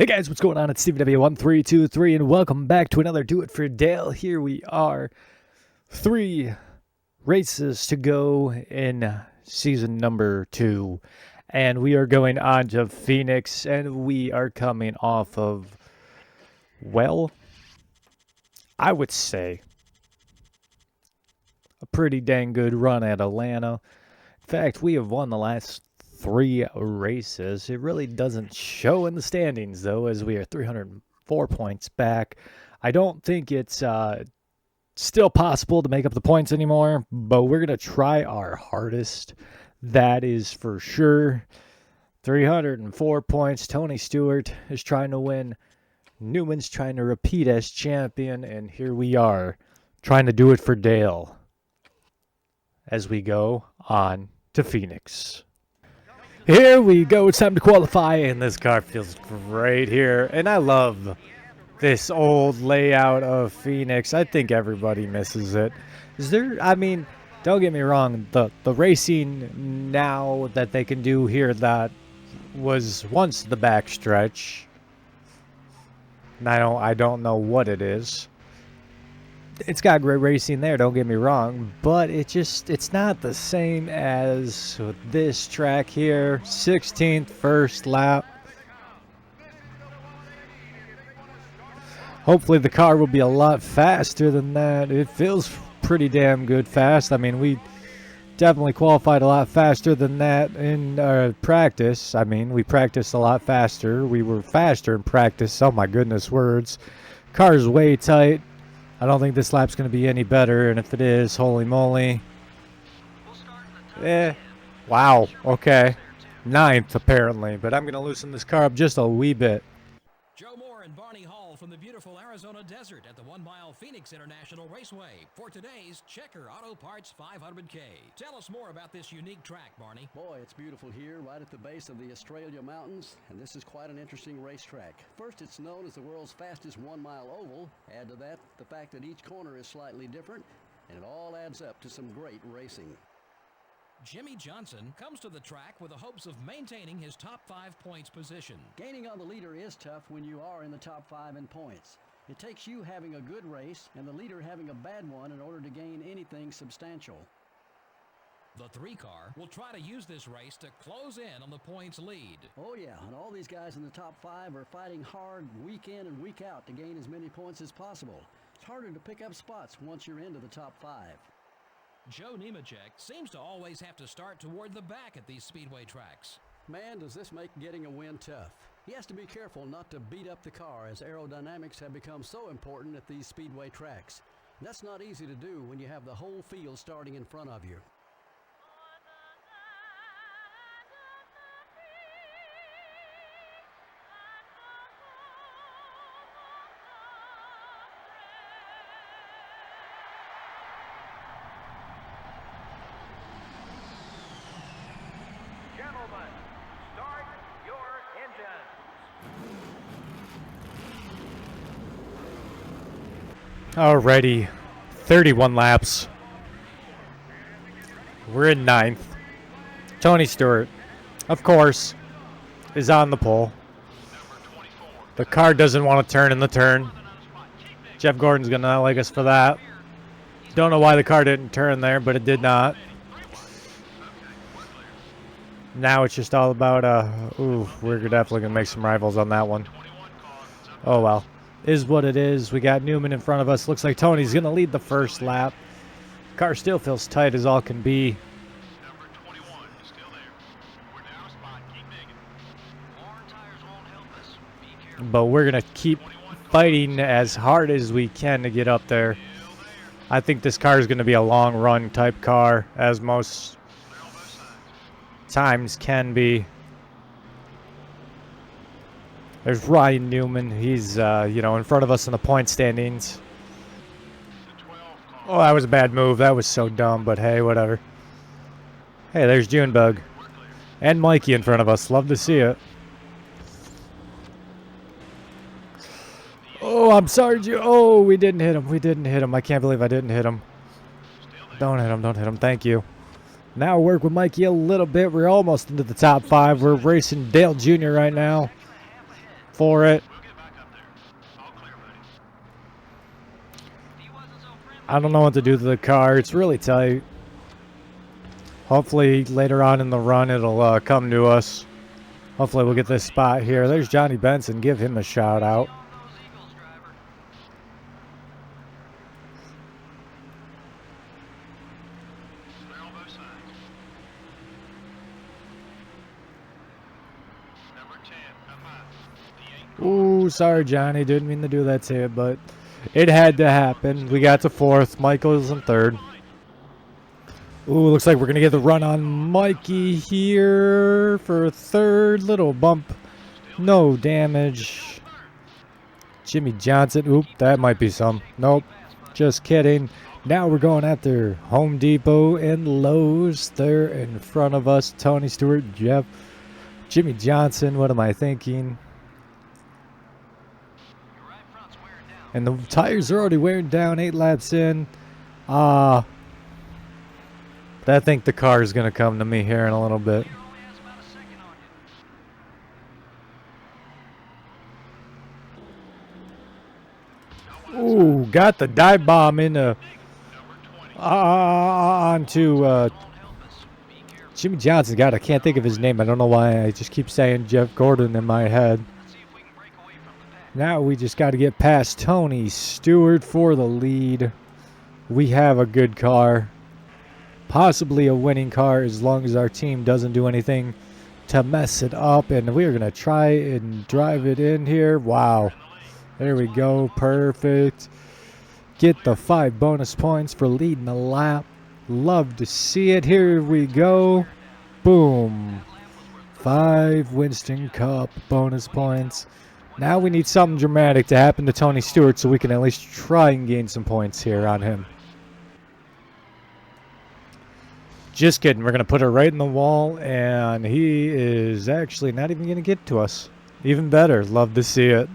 Hey guys, what's going on? It's StevieW1323 and welcome back to another Do It for Dale. Here we are. 3 races to go in season number 2. And we are going on to Phoenix and we are coming off of, well, I would say a pretty dang good run at Atlanta. In fact, we have won the last 3 races. It really doesn't show in the standings, though, as we are 304 points back. I don't think it's still possible to make up the points anymore, but we're going to try our hardest. That is for sure. 304 points. Tony Stewart is trying to win. Newman's trying to repeat as champion, and here we are trying to do it for Dale as we go on to Phoenix. Here we go. It's time to qualify, and this car feels great here. And I love this old layout of Phoenix. I think everybody misses it. Don't get me wrong. The racing now that they can do here that was once the backstretch. And I don't know what it is. It's got great racing there, don't get me wrong, but it's not the same as this track here. 16th first lap. Hopefully the car will be a lot faster than that. It feels pretty damn good fast. I mean, we definitely qualified a lot faster than that in practice. I mean, we practiced a lot faster. We were faster in practice. Oh my goodness words. Car's way tight. I don't think this lap's going to be any better, and if it is, holy moly. Wow, okay. 9th, apparently, but I'm going to loosen this car up just a wee bit. Joe Moore and Barney Hall from the beautiful Arizona desert at the 1 Mile Phoenix International Raceway for today's Checker Auto Parts 500K. Tell us more about this unique track, Barney. Boy, it's beautiful here, right at the base of the Australia Mountains, and this is quite an interesting racetrack. First, it's known as the world's fastest 1 mile oval. Add to that the fact that each corner is slightly different, and it all adds up to some great racing. Jimmy Johnson comes to the track with the hopes of maintaining his top 5 points position. Gaining on the leader is tough when you are in the top 5 in points. It takes you having a good race and the leader having a bad one in order to gain anything substantial. The 3 car will try to use this race to close in on the points lead. Oh yeah, and all these guys in the top 5 are fighting hard week in and week out to gain as many points as possible. It's harder to pick up spots once you're into the top 5. Joe Nemechek seems to always have to start toward the back at these speedway tracks. Man, does this make getting a win tough. He has to be careful not to beat up the car, as aerodynamics have become so important at these speedway tracks. That's not easy to do when you have the whole field starting in front of you. Gentlemen, start your engines. Alrighty, 31 laps. We're in 9th. Tony Stewart, of course, is on the pole. The car doesn't want to turn in the turn. Jeff Gordon's going to not like us for that. Don't know why the car didn't turn there, but it did not. Now it's just all about, we're definitely going to make some rivals on that one. Oh, well. Is what it is. We got Newman in front of us. Looks like Tony's going to lead the first lap. Car still feels tight as all can be. But we're going to keep fighting as hard as we can to get up there. I think this car is going to be a long run type car, as most times can be. There's Ryan Newman. He's, in front of us in the point standings. Oh, that was a bad move. That was so dumb, but hey, whatever. Hey, there's Junebug. And Mikey in front of us. Love to see it. Oh, I'm sorry, Oh, we didn't hit him. We didn't hit him. I can't believe I didn't hit him. Don't hit him. Don't hit him. Thank you. Now work with Mikey a little bit. We're almost into the top 5. We're racing Dale Jr. right now. for it. I don't know what to do to the car. It's really tight. Hopefully later on in the run it'll come to us. Hopefully we'll get this spot here. There's Johnny Benson. Give him a shout out. Ooh, sorry, Johnny. Didn't mean to do that to you, but it had to happen. We got to 4th. Michael's in 3rd. Ooh, looks like we're going to get the run on Mikey here for 3rd. Little bump. No damage. Jimmy Johnson. Oop, that might be some. Nope. Just kidding. Now we're going after Home Depot and Lowe's. They're in front of us. Tony Stewart, Jeff, Jimmy Johnson. What am I thinking? And the tires are already wearing down, 8 laps in. But I think the car is going to come to me here in a little bit. Ooh, got the dive bomb into onto Jimmy Johnson. God, I can't think of his name. I don't know why. I just keep saying Jeff Gordon in my head. Now we just got to get past Tony Stewart for the lead. We have a good car. Possibly a winning car as long as our team doesn't do anything to mess it up. And we're going to try and drive it in here. Wow. There we go. Perfect. Get the 5 bonus points for leading the lap. Love to see it. Here we go. Boom. 5 Winston Cup bonus points. Now we need something dramatic to happen to Tony Stewart so we can at least try and gain some points here on him. Just kidding. We're going to put it right in the wall, and he is actually not even going to get to us. Even better. Love to see it.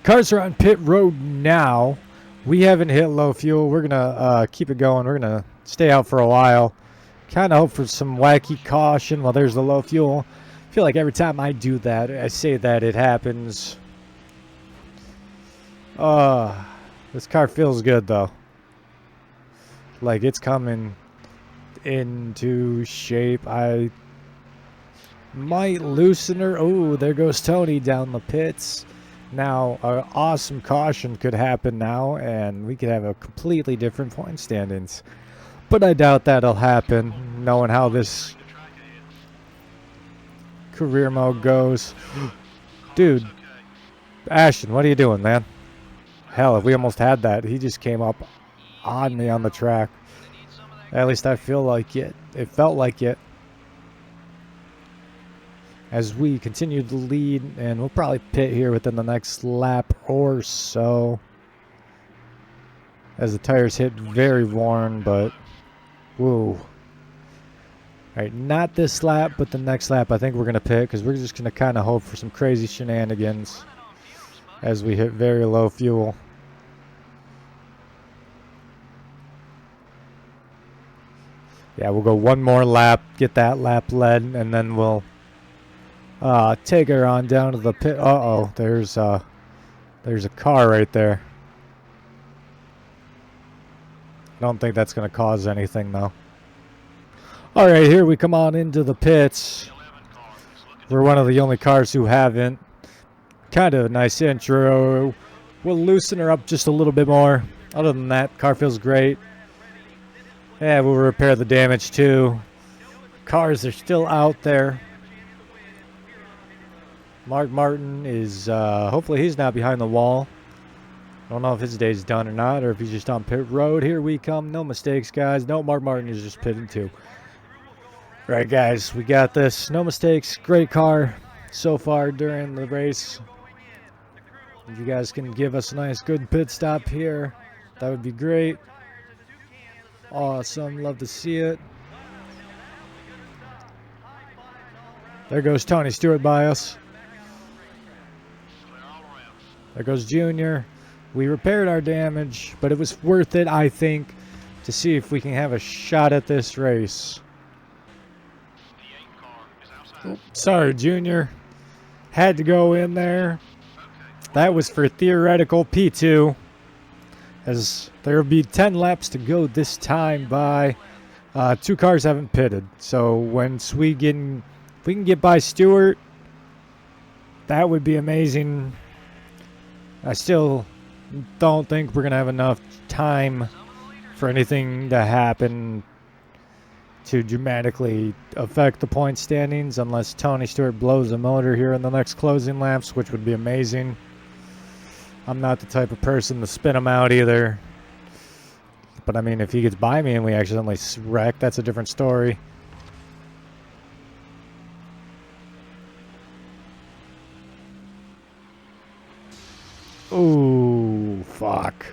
Cars are on pit road now. We haven't hit low fuel. We're going to keep it going. We're going to stay out for a while. Kind of hope for some wacky caution while there's the low fuel. I feel like every time I do that, I say that, it happens. This car feels good, though. Like, it's coming into shape. I might loosen her. Oh, there goes Tony down the pits. Now, an awesome caution could happen now, and we could have a completely different point standings. But I doubt that'll happen, knowing how this career mode goes. Dude, Ashton, what are you doing, man? Hell, if we almost had that. He just came up on me on the track. At least I feel like it. It felt like it. As we continue to lead, and we'll probably pit here within the next lap or so. As the tires hit very worn, but whoa. Alright, not this lap, but the next lap I think we're going to pit because we're just going to kind of hope for some crazy shenanigans as we hit very low fuel. Yeah, we'll go one more lap, get that lap led, and then we'll take her on down to the pit. Uh-oh, there's a car right there. I don't think that's going to cause anything, though. All right, here we come on into the pits. We're one of the only cars who haven't. Kind of a nice intro. We'll loosen her up just a little bit more. Other than that, car feels great. Yeah, we'll repair the damage too. Cars are still out there. Mark Martin is, hopefully he's not behind the wall. I don't know if his day's done or not, or if he's just on pit road. Here we come. No mistakes, guys. No, Mark Martin is just pitting too. All right, guys, we got this. No mistakes. Great car so far during the race. If you guys can give us a nice, good pit stop here, that would be great. Awesome. Love to see it. There goes Tony Stewart by us. There goes Junior. We repaired our damage, but it was worth it, I think, to see if we can have a shot at this race. Oh, sorry, Junior. Had to go in there. That was for theoretical P2. As there will be 10 laps to go this time by 2 cars haven't pitted. So once if we can get by Stewart, that would be amazing. I still don't think we're going to have enough time for anything to happen to dramatically affect the point standings unless Tony Stewart blows a motor here in the next closing laps, which would be amazing. I'm not the type of person to spin him out either. But I mean, if he gets by me and we accidentally wreck, that's a different story. Ooh, fuck.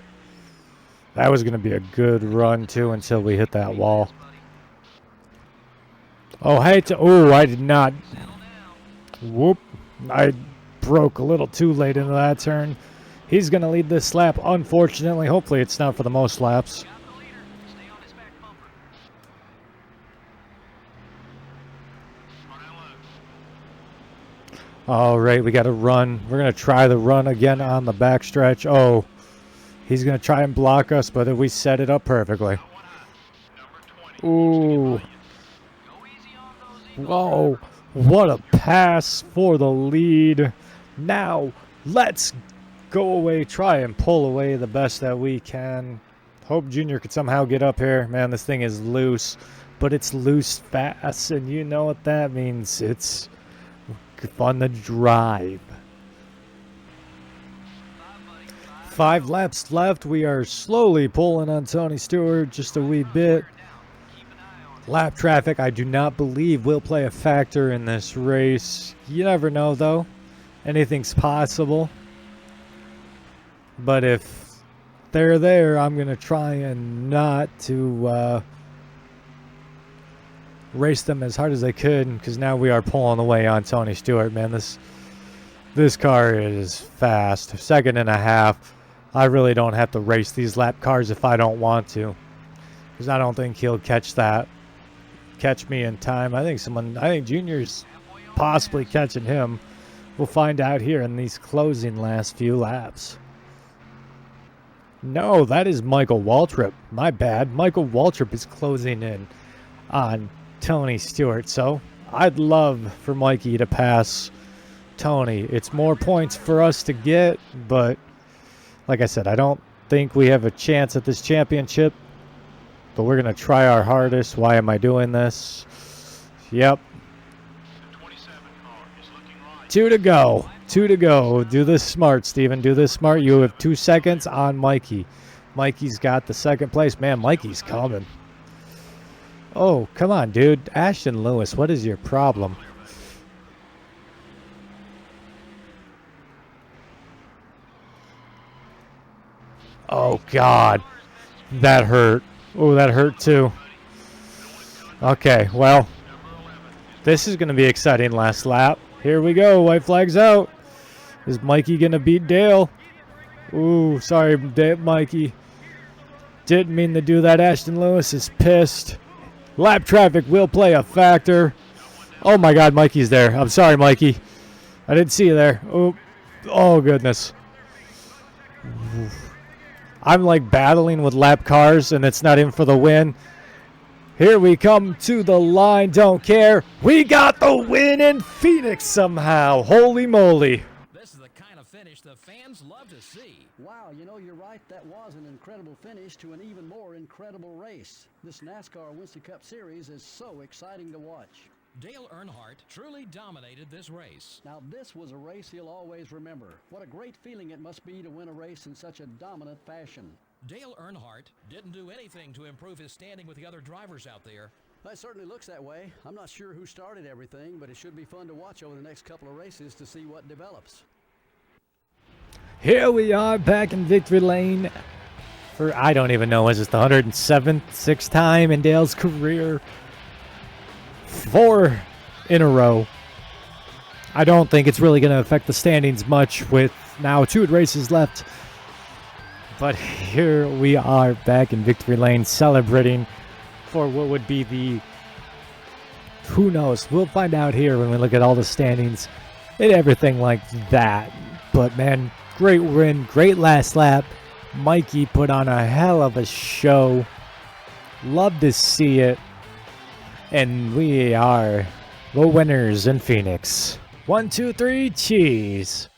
That was going to be a good run, too, until we hit that wall. Oh, hey, oh, I did not. Whoop. I broke a little too late into that turn. He's going to lead this lap, unfortunately. Hopefully it's not for the most laps. All right, we got to run. We're going to try the run again on the backstretch. Oh, he's going to try and block us, but we set it up perfectly. Ooh. Whoa, what a pass for the lead. Now, let's go away, try and pull away the best that we can. Hope Junior could somehow get up here. Man, this thing is loose, but it's loose fast, and you know what that means. It's fun to drive. 5 laps left. We are slowly pulling on Tony Stewart just a wee bit. Lap traffic, I do not believe, will play a factor in this race. You never know, though. Anything's possible. But if they're there, I'm going to try and not to race them as hard as I could, because now we are pulling away on Tony Stewart, man. This car is fast. 2.5. I really don't have to race these lap cars if I don't want to, because I don't think he'll catch me in time. I think Junior's possibly catching him. We'll find out here in these closing last few laps. No, that is Michael Waltrip. My bad. Michael Waltrip is closing in on Tony Stewart. So I'd love for Mikey to pass Tony. It's more points for us to get, but like I said, I don't think we have a chance at this championship. But we're going to try our hardest. Why am I doing this? Yep. 2 to go. 2 to go. Do this smart, Steven. Do this smart. You have 2 seconds on Mikey. Mikey's got the second place. Man, Mikey's coming. Oh, come on, dude. Ashton Lewis, what is your problem? Oh, God. That hurt. Oh, that hurt too. Okay, well, this is going to be exciting last lap. Here we go. White flag's out. Is Mikey going to beat Dale? Ooh, sorry, Mikey. Didn't mean to do that. Ashton Lewis is pissed. Lap traffic will play a factor. Oh, my God, Mikey's there. I'm sorry, Mikey. I didn't see you there. Oh goodness. I'm like battling with lap cars, and it's not in for the win. Here we come to the line. Don't care. We got the win in Phoenix somehow. Holy moly. This is the kind of finish the fans love to see. Wow, you know, you're right. That was an incredible finish to an even more incredible race. This NASCAR Winston Cup Series is so exciting to watch. Dale Earnhardt truly dominated this race. Now, this was a race he'll always remember. What a great feeling it must be to win a race in such a dominant fashion. Dale Earnhardt didn't do anything to improve his standing with the other drivers out there. It certainly looks that way. I'm not sure who started everything, but it should be fun to watch over the next couple of races to see what develops. Here we are back in victory lane for, I don't even know, is this the 107th, 6th time in Dale's career? 4 in a row. I don't think it's really going to affect the standings much with now 2 races left. But here we are back in victory lane celebrating for what would be the, who knows, we'll find out here when we look at all the standings. and everything like that. But man, great win, great last lap. Mikey put on a hell of a show. Love to see it. And we are the winners in Phoenix. 1, 2, 3, cheese.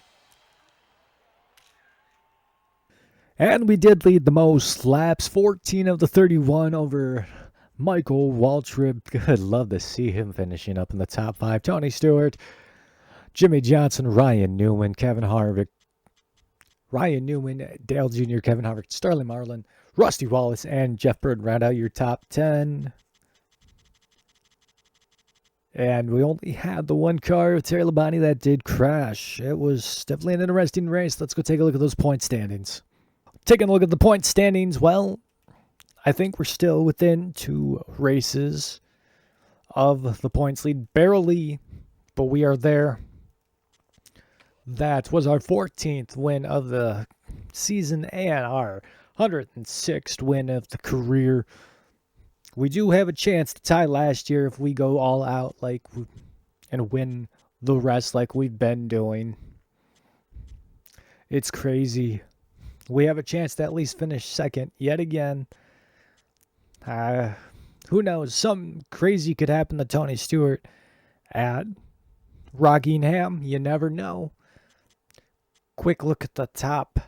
And we did lead the most laps, 14 of the 31 over Michael Waltrip. Good, love to see him finishing up in the top 5. Tony Stewart, Jimmy Johnson, Ryan Newman, Kevin Harvick, Ryan Newman, Dale Jr., Kevin Harvick, Sterling Marlin, Rusty Wallace, and Jeff Bird round out your top 10. And we only had the one car of Terry Labonte that did crash. It was definitely an interesting race. Let's go take a look at those point standings. Taking a look at the point standings, well, I think we're still within 2 races of the points lead. Barely, but we are there. That was our 14th win of the season and our 106th win of the career. We do have a chance to tie last year if we go all out and win the rest like we've been doing. It's crazy. We have a chance to at least finish second yet again. Who knows? Something crazy could happen to Tony Stewart at Rockingham. You never know. Quick look at the top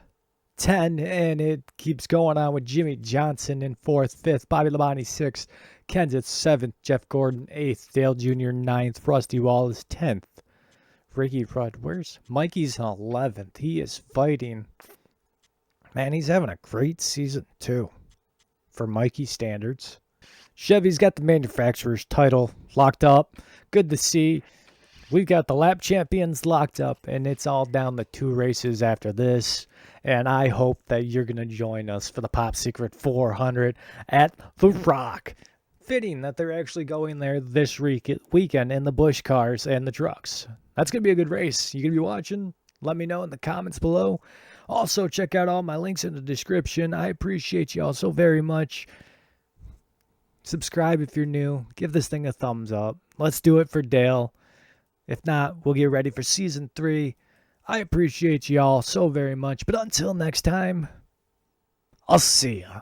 10, and it keeps going on with Jimmy Johnson in 4th, 5th, Bobby Labonte 6th, Kenseth 7th, Jeff Gordon 8th, Dale Jr. 9th, Rusty Wallace 10th, Ricky Rudd, where's Mikey's 11th? He is fighting. Man, he's having a great season too, for Mikey standards. Chevy's got the manufacturer's title locked up. Good to see. We've got the lap champions locked up, and it's all down to 2 races after this. And I hope that you're going to join us for the Pop Secret 400 at The Rock. Fitting that they're actually going there this weekend in the Busch cars and the trucks. That's going to be a good race. You going to be watching? Let me know in the comments below. Also, check out all my links in the description. I appreciate you all so very much. Subscribe if you're new. Give this thing a thumbs up. Let's do it for Dale. If not, we'll get ready for Season 3. I appreciate you all so very much. But until next time, I'll see ya.